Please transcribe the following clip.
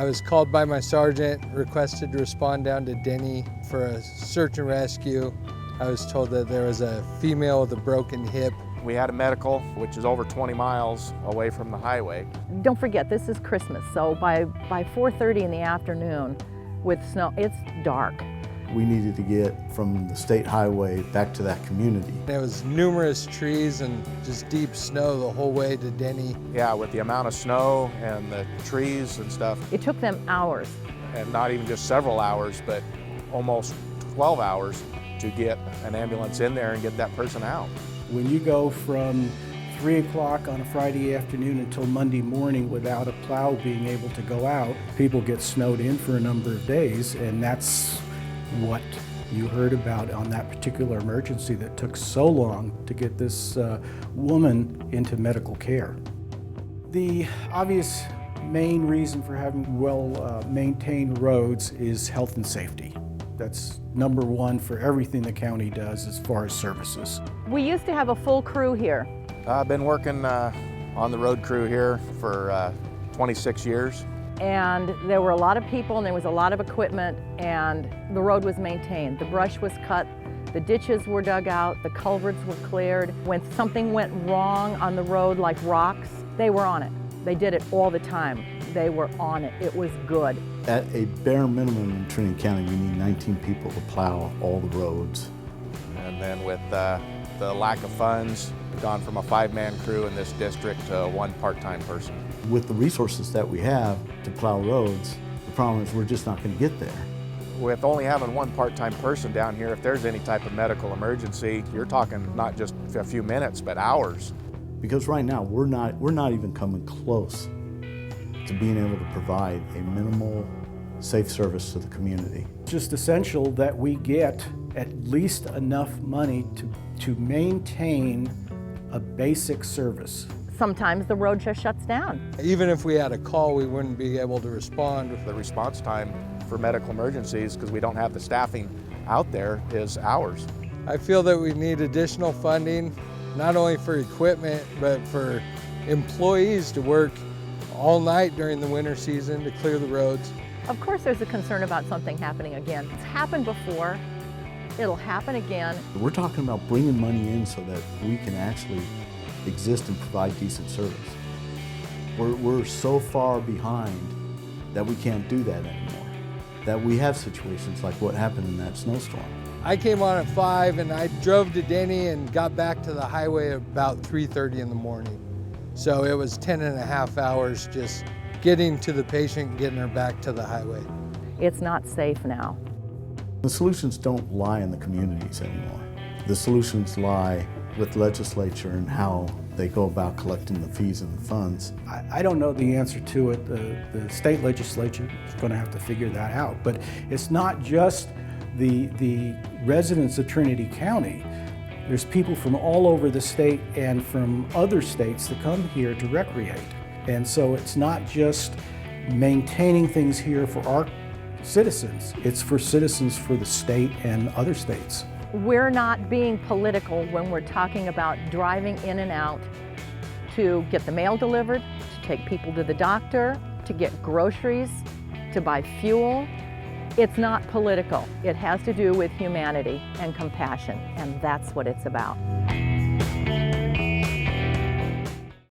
was called by my sergeant, requested to respond down to Denny for a search and rescue. I was told that there was a female with a broken hip. We had a medical, which is over 20 miles away from the highway. Don't forget, this is Christmas, so by 4:30 in the afternoon with snow, it's dark. We needed to get from the state highway back to that community. There was numerous trees and just deep snow the whole way to Denny. Yeah, with the amount of snow and the trees and stuff, It took them hours. and not even just several hours, but almost 12 hours to get an ambulance in there and get that person out. When you go from 3 o'clock on a Friday afternoon until Monday morning without a plow being able to go out, people get snowed in for a number of days, and that's what you heard about on that particular emergency that took so long to get this woman into medical care. The obvious main reason for having well-maintained roads is health and safety. That's number one for everything the county does as far as services. We used to have a full crew here. I've been working on the road crew here for 26 years. And there were a lot of people and there was a lot of equipment, and the road was maintained. The brush was cut, the ditches were dug out, the culverts were cleared. When something went wrong on the road, like rocks, they were on it. They did it all the time. They were on it. It was good. At a bare minimum in Trinity County, we need 19 people to plow all the roads. And then with the lack of funds, we've gone from a 5-man crew in this district to one part-time person. With the resources that we have to plow roads, the problem is we're just not going to get there. With only having one part-time person down here, if there's any type of medical emergency, you're talking not just a few minutes, but hours. Because right now, we're not even coming close to being able to provide a minimal, safe service to the community. It's just essential that we get at least enough money to maintain a basic service. Sometimes the road just shuts down. Even if we had a call, we wouldn't be able to respond. The response time for medical emergencies, because we don't have the staffing out there, is hours. I feel that we need additional funding, not only for equipment, but for employees to work all night during the winter season to clear the roads. Of course there's a concern about something happening again. It's happened before, it'll happen again. We're talking about bringing money in so that we can actually exist and provide decent service. We're so far behind that we can't do that anymore. That we have situations like what happened in that snowstorm. I came on at 5 and I drove to Denny and got back to the highway about 3:30 in the morning. So it was 10 and a half hours just getting to the patient and getting her back to the highway. It's not safe now. The solutions don't lie in the communities anymore. The solutions lie with legislature and how they go about collecting the fees and the funds. I don't know the answer to it. The state legislature is going to have to figure that out. But it's not just the residents of Trinity County. There's people from all over the state and from other states that come here to recreate. And so it's not just maintaining things here for our citizens, it's for citizens for the state and other states. We're not being political when we're talking about driving in and out to get the mail delivered, to take people to the doctor, to get groceries, to buy fuel. It's not political. It has to do with humanity and compassion, and that's what it's about.